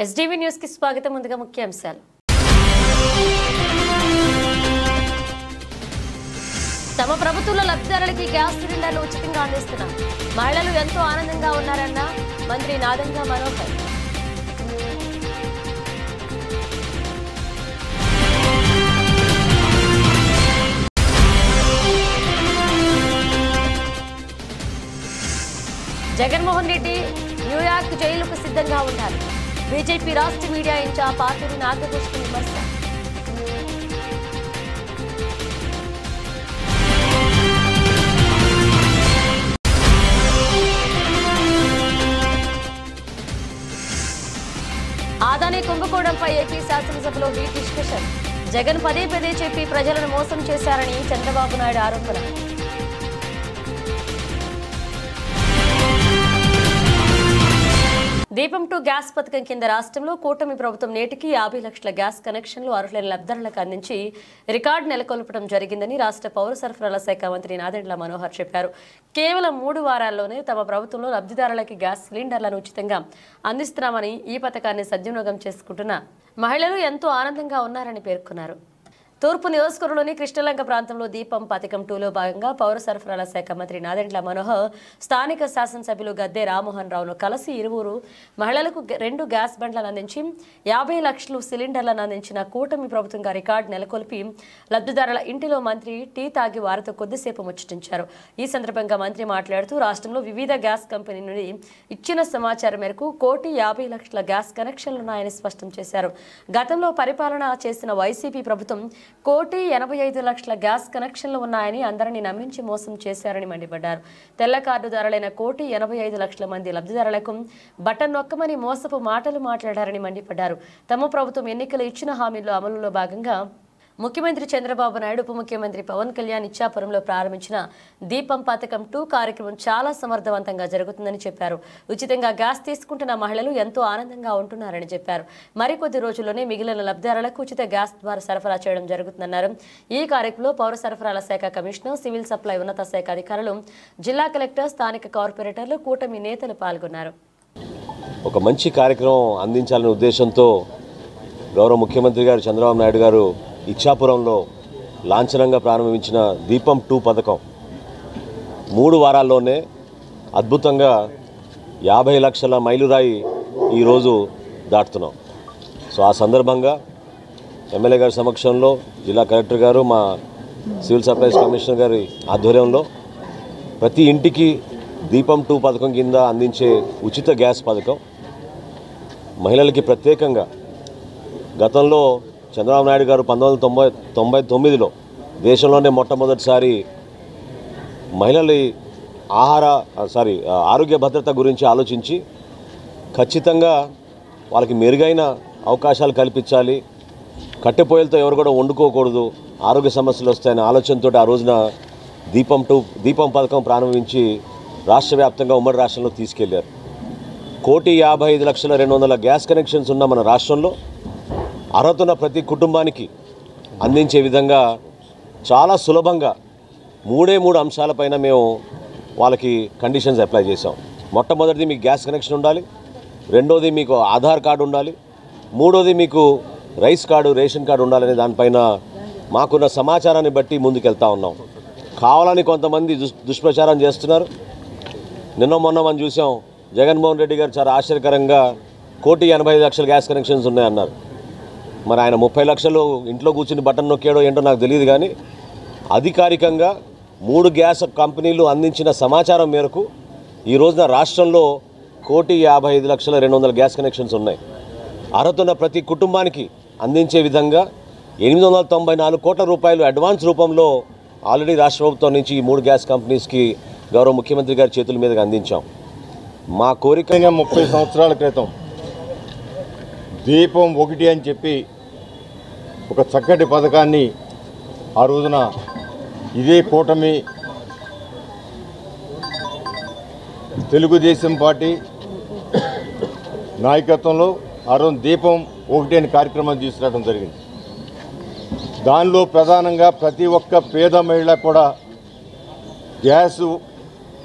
SDV news కి స్వాగతం. ముందుగా ముఖ్యాంశాలు. తమ ప్రభుత్వంలో లబ్ధిదారులకి గ్యాస్ సిలిండర్లు ఉచితంగా అందిస్తున్నాం. మహిళలు ఎంతో ఆనందంగా ఉన్నారన్న మంత్రి నాదెండ్ల మనోహర్. జగన్మోహన్ రెడ్డి న్యూయార్క్ జైలుకు సిద్ధంగా ఉండాలి. బీజేపీ రాష్ట్ర మీడియా ఇన్ఛార్జ్ పార్టీ నాగభూషణ్ విమర్శ. ఆదాని కుంభకోణంపై ఏపీ శాసనసభలో హీట్ డిస్కషన్. జగన్ పదే చెప్పి ప్రజలను మోసం చేశారని చంద్రబాబు నాయుడు ఆరోపణ. దీపం 2 గ్యాస్ పథకం కింద రాష్ట్రంలో కూటమి ప్రభుత్వం నేటికి 50 లక్షల గ్యాస్ కనెక్షన్లు అర్హులైన లబ్ధిదారులకు అందించి రికార్డు నెలకొల్పడం జరిగిందని రాష్ట్ర పౌర సరఫరాల శాఖ మంత్రి నాదెండ్ల మనోహర్ చెప్పారు. కేవలం 3 వారాల్లోనే తమ ప్రభుత్వంలో లబ్ధిదారులకి గ్యాస్ సిలిండర్లను ఉచితంగా అందిస్తున్నామని, ఈ పథకాన్ని సద్వినియోగం చేసుకుంటున్న మహిళలు ఎంతో ఆనందంగా ఉన్నారని పేర్కొన్నారు. తూర్పు నియోజకవర్గంలోని కృష్ణలంక ప్రాంతంలో దీపం పథకం 2లో భాగంగా పౌర సరఫరాల శాఖ మంత్రి నాదెండ్ల మనోహర్ స్థానిక శాసనసభ్యులు గద్దె రామ్మోహన్ రావును కలిసి ఇరువురు మహిళలకు 2 గ్యాస్ బండ్లను అందించి 50 లక్షలు సిలిండర్లను అందించిన కూటమి ప్రభుత్వంగా రికార్డు నెలకొల్పి లబ్ధిదారుల ఇంటిలో మంత్రి టీ తాగి వారితో కొద్దిసేపు ముచ్చటించారు. ఈ సందర్భంగా మంత్రి మాట్లాడుతూ రాష్ట్రంలో వివిధ గ్యాస్ కంపెనీ నుండి ఇచ్చిన సమాచారం మేరకు 1,50 లక్షల గ్యాస్ కనెక్షన్లున్నాయని స్పష్టం చేశారు. గతంలో పరిపాలన చేసిన వైసీపీ ప్రభుత్వం 1,85 లక్షల గ్యాస్ కనెక్షన్లు ఉన్నాయని అందరినీ నమ్మించి మోసం చేశారని మండిపడ్డారు. తెల్ల కార్డుదారులైన 1,85 లక్షల మంది లబ్ధిదారులకు బటన్ నొక్కమని మోసపు మాటలు మాట్లాడారని మండిపడ్డారు. తమ ప్రభుత్వం ఎన్నికలు ఇచ్చిన హామీల అమలులో భాగంగా ముఖ్యమంత్రి చంద్రబాబు నాయుడు, ఉప ముఖ్యమంత్రి పవన్ కళ్యాణ్ ఇచ్చాపురంలో ప్రారంభించిన దీపం పథకం 2 కార్యక్రమం చాలా సమర్థవంతంగా జరుగుతుందని చెప్పారు. ఉచితంగా గ్యాస్ తీసుకుంటున్న మహిళలు ఎంతో ఆనందంగా ఉంటున్నారని చెప్పారు. మరికొద్ది రోజుల్లోనే మిగిలిన లబ్ధిదారులకు ఉచిత గ్యాస్ ద్వారా సరఫరా చేయడం జరుగుతుందన్నారు. ఈ కార్యక్రమంలో పౌర సరఫరాల శాఖ కమిషనర్, సివిల్ సప్లై ఉన్నత శాఖ అధికారులు, జిల్లా కలెక్టర్, స్థానిక కార్పొరేటర్లు, కూటమి నేతలు పాల్గొన్నారు. ఒక మంచి కార్యక్రమం అందించాలనే ఉద్దేశంతో గౌరవ ముఖ్యమంత్రి గారు చంద్రబాబు నాయుడు గారు ఇచ్చాపురంలో లాంఛనంగా ప్రారంభించిన దీపం 2 పథకం 3 వారాల్లోనే అద్భుతంగా 50 లక్షల మైలురాయి ఈరోజు దాటుతున్నాం. సో ఆ సందర్భంగా ఎమ్మెల్యే గారి సమక్షంలో జిల్లా కలెక్టర్ గారు, మా సివిల్ సప్లైస్ కమిషనర్ గారి ఆధ్వర్యంలో ప్రతి ఇంటికి దీపం 2 పథకం కింద అందించే ఉచిత గ్యాస్ పథకం మహిళలకి ప్రత్యేకంగా గతంలో చంద్రబాబు నాయుడు గారు 1999లో దేశంలోనే మొట్టమొదటిసారి మహిళల ఆరోగ్య భద్రత గురించి ఆలోచించి ఖచ్చితంగా వాళ్ళకి మెరుగైన అవకాశాలు కల్పించాలి, కట్టెపొయ్యలతో ఎవరు కూడా వండుకోకూడదు, ఆరోగ్య సమస్యలు వస్తాయనే ఆలోచనతో ఆ రోజున దీపం పథకం ప్రారంభించి రాష్ట్ర వ్యాప్తంగా ఉమ్మడి రాష్ట్రంలో తీసుకెళ్లారు. 1,55,200 గ్యాస్ కనెక్షన్స్ ఉన్న మన రాష్ట్రంలో అర్హత ఉన్న ప్రతి కుటుంబానికి అందించే విధంగా చాలా సులభంగా 3 అంశాలపైన మేము వాళ్ళకి కండిషన్స్ అప్లై చేసాం. మొట్టమొదటిది మీకు గ్యాస్ కనెక్షన్ ఉండాలి, రెండోది మీకు ఆధార్ కార్డు ఉండాలి, మూడోది మీకు రైస్ కార్డు, రేషన్ కార్డు ఉండాలనే దానిపైన మాకున్న సమాచారాన్ని బట్టి ముందుకెళ్తా ఉన్నాం. కావాలని కొంతమంది దుష్ప్రచారం చేస్తున్నారు. నిన్న మొన్న మనం చూసాం, జగన్మోహన్ రెడ్డి గారు చాలా ఆశ్చర్యకరంగా 1,85 లక్షల గ్యాస్ కనెక్షన్స్ ఉన్నాయన్నారు. మరి ఆయన 30 లక్షలు ఇంట్లో కూర్చుని బటన్ నొక్కాడో ఏంటో నాకు తెలియదు. కానీ అధికారికంగా 3 గ్యాస్ కంపెనీలు అందించిన సమాచారం మేరకు ఈ రోజున రాష్ట్రంలో 1,55,200 గ్యాస్ కనెక్షన్స్ ఉన్నాయి. అర్హత ఉన్న ప్రతి కుటుంబానికి అందించే విధంగా 894 కోట్ల రూపాయలు అడ్వాన్స్ రూపంలో ఆల్రెడీ రాష్ట్ర ప్రభుత్వం నుంచి ఈ 3 గ్యాస్ కంపెనీస్కి గౌరవ ముఖ్యమంత్రి గారి చేతుల మీదుగా అందించాం. మా కోరికగా 30 సంవత్సరాల క్రితం దీపం 1 అని చెప్పి ఒక చక్కటి పథకాన్ని ఆ రోజున ఇదే కూటమి తెలుగుదేశం పార్టీ నాయకత్వంలో ఆ రోజు దీపం 1 అని కార్యక్రమం తీసుకురావడం జరిగింది. దానిలో ప్రధానంగా ప్రతి ఒక్క పేద మహిళ కూడా గ్యాసు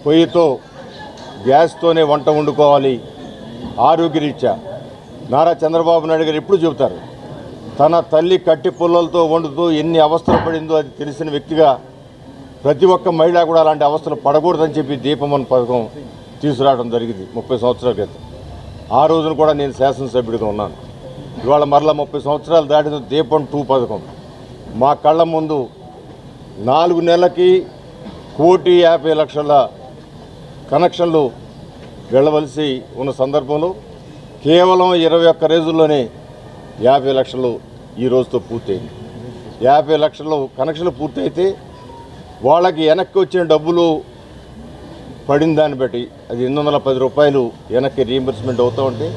పొయ్యితో గ్యాస్తోనే వంట వండుకోవాలి, ఆరోగ్యరీత్యా నారా చంద్రబాబు నాయుడు గారు ఎప్పుడు చెబుతారు, తన తల్లి కట్టి పుల్లలతో వండుతూ ఎన్ని అవస్థలు పడిందో అది తెలిసిన వ్యక్తిగా ప్రతి ఒక్క మహిళ కూడా అలాంటి అవస్థలు పడకూడదని చెప్పి దీపం అనే పథకం తీసుకురావడం జరిగింది 30 సంవత్సరాల క్రితం. ఆ రోజున కూడా నేను శాసనసభ్యుడిగా ఉన్నాను. ఇవాళ మరలా 30 సంవత్సరాలు దాటిన దీపం 2 పథకం మా కళ్ళ ముందు 4 నెలలకి 1,50,00,000 కనెక్షన్లు వెళ్ళవలసి ఉన్న సందర్భంలో కేవలం 21 రోజుల్లోనే 50 లక్షలు ఈ రోజుతో పూర్తయింది. 50 లక్షలు కనెక్షన్లు పూర్తయితే వాళ్ళకి వెనక్కి వచ్చిన డబ్బులు పడిన దాన్ని బట్టి అది 810 రూపాయలు వెనక్కి రీయింబర్స్మెంట్ అవుతూ ఉంటే,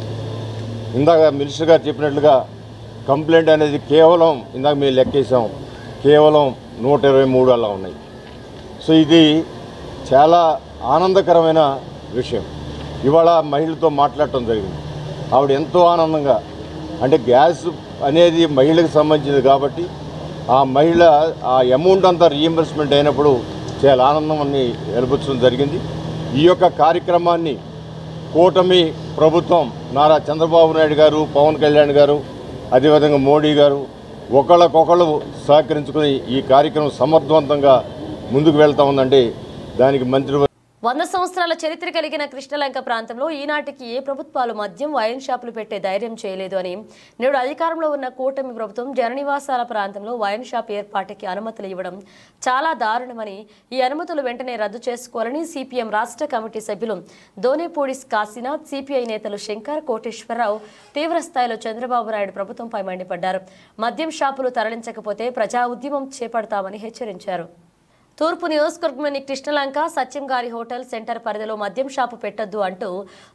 ఇందాక మినిస్టర్ గారు చెప్పినట్లుగా కంప్లైంట్ అనేది కేవలం ఇందాక మేము లెక్కేసాం కేవలం 123 అలా ఉన్నాయి. సో ఇది చాలా ఆనందకరమైన విషయం. ఇవాళ మహిళతో మాట్లాడటం జరిగింది. ఆవిడ ఎంతో ఆనందంగా, అంటే గ్యాస్ అనేది మహిళకు సంబంధించింది కాబట్టి ఆ మహిళ ఆ అమౌంట్ అంతా రీయింబర్స్మెంట్ అయినప్పుడు చాలా ఆనందాన్ని వెలుబుచ్చడం జరిగింది. ఈ యొక్క కార్యక్రమాన్ని కూటమి ప్రభుత్వం నారా చంద్రబాబు నాయుడు గారు, పవన్ కళ్యాణ్ గారు, అదేవిధంగా మోడీ గారు ఒకళ్ళకొకళ్ళు సహకరించుకుని ఈ కార్యక్రమం సమర్థవంతంగా ముందుకు వెళ్తా ఉందంటే దానికి మంత్రి 100 సంవత్సరాల చరిత్ర కలిగిన కృష్ణలంక ప్రాంతంలో ఈనాటికి ఏ ప్రభుత్వాలు మద్యం వైన్ షాపులు పెట్టే ధైర్యం చేయలేదు అని నేడు అధికారంలో ఉన్న కూటమి ప్రభుత్వం జననివాసాల ప్రాంతంలో వైన్ షాప్ ఏర్పాటుకి అనుమతులు ఇవ్వడం చాలా దారుణమని, ఈ అనుమతులు వెంటనే రద్దు చేసుకోవాలని సిపిఎం రాష్ట్ర కమిటీ సభ్యులు దోనేపూడి కాశీనాథ్, సిపిఐ నేతలు శంకర్, కోటేశ్వరరావు తీవ్ర స్థాయిలో చంద్రబాబు నాయుడు ప్రభుత్వంపై మండిపడ్డారు. మద్యం షాపులు తరలించకపోతే ప్రజా ఉద్యమం చేపడతామని హెచ్చరించారు. తూర్పు నియోజకవర్గంలోని కృష్ణలంక సత్యంగారి హోటల్ సెంటర్ పరిధిలో మద్యం షాపు పెట్టొద్దు అంటూ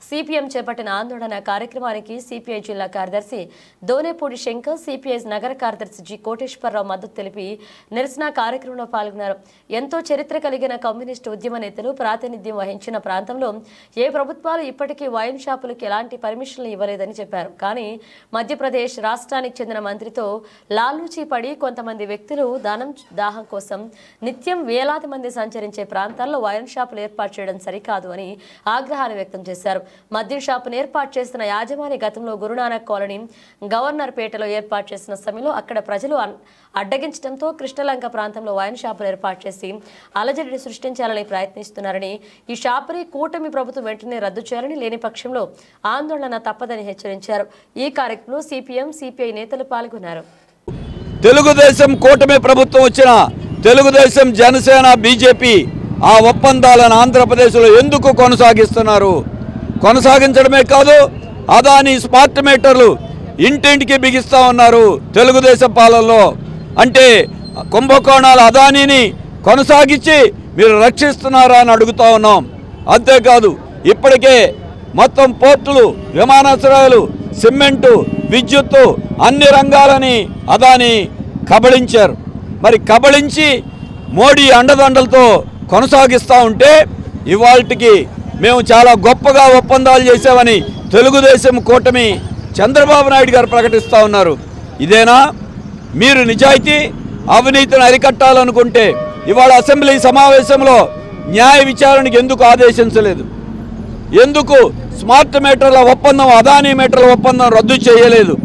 సిపిఎం చేపట్టిన ఆందోళన కార్యక్రమానికి సిపిఐ జిల్లా కార్యదర్శి దోనేపూడి శంకర్, సిపిఐ నగర కార్యదర్శి జి కోటేశ్వరరావు మద్దతు తెలిపి నిరసన కార్యక్రమంలో పాల్గొన్నారు. ఎంతో చరిత్ర కలిగిన కమ్యూనిస్టు ఉద్యమ నేతలు ప్రాతినిధ్యం వహించిన ప్రాంతంలో ఏ ప్రభుత్వాలు ఇప్పటికీ వైన్ షాపులకు ఎలాంటి పర్మిషన్లు ఇవ్వలేదని చెప్పారు. కానీ మధ్యప్రదేశ్ రాష్ట్రానికి చెందిన మంత్రితో లాలూచీ పడి కొంతమంది వ్యక్తులు దాహం కోసం నిత్యం వేలాది మంది సంచరించే ప్రాంతాల్లో వైన్ షాపులు ఏర్పాటు చేయడం సరికాదు అని ఆగ్రహాన్ని వ్యక్తం చేశారు. మద్యం షాపును ఏర్పాటు చేసిన యాజమాని గతంలో గురునానక్ కాలనీ, గవర్నర్ పేటలో ఏర్పాటు చేసిన సమయంలో అక్కడ ప్రజలు అడ్డగించడంతో కృష్ణలంక ప్రాంతంలో వైన్ షాపులు ఏర్పాటు చేసి అలజడి సృష్టించాలని ప్రయత్నిస్తున్నారని, ఈ షాపుని కూటమి ప్రభుత్వం వెంటనే రద్దు చేయాలని, లేని పక్షంలో ఆందోళన తప్పదని హెచ్చరించారు. ఈ కార్యక్రమంలో సిపిఎం, సిపిఐ నేతలు పాల్గొన్నారు. తెలుగుదేశం కూటమి ప్రభుత్వం వచ్చిన తెలుగుదేశం, జనసేన, బీజేపీ ఆ ఒప్పందాలను ఆంధ్రప్రదేశ్లో ఎందుకు కొనసాగిస్తున్నారు? కొనసాగించడమే కాదు, అదాని స్మార్ట్ మీటర్లు ఇంటింటికి బిగిస్తూ ఉన్నారు తెలుగుదేశం పాలనలో. అంటే కుంభకోణాల అదానీని కొనసాగించి మీరు రక్షిస్తున్నారా అని అడుగుతూ ఉన్నాం. అంతేకాదు, ఇప్పటికే మొత్తం పోర్టులు, విమానాశ్రయాలు, సిమెంటు, విద్యుత్తు అన్ని రంగాలని అదాని కబళించారు. మరి కబళించి మోడీ అండదండలతో కొనసాగిస్తూ ఉంటే ఇవాళకి మేము చాలా గొప్పగా ఒప్పందాలు చేసామని తెలుగుదేశం కూటమి చంద్రబాబు నాయుడు గారు ప్రకటిస్తూ ఉన్నారు. ఇదేనా మీరు నిజాయితీ? అవినీతిని అరికట్టాలనుకుంటే ఇవాళ అసెంబ్లీ సమావేశంలో న్యాయ విచారణకు ఎందుకు ఆదేశించలేదు? ఎందుకు స్మార్ట్ మీటర్ల ఒప్పందం, అదానీ మీటర్ల ఒప్పందం రద్దు చేయలేదు?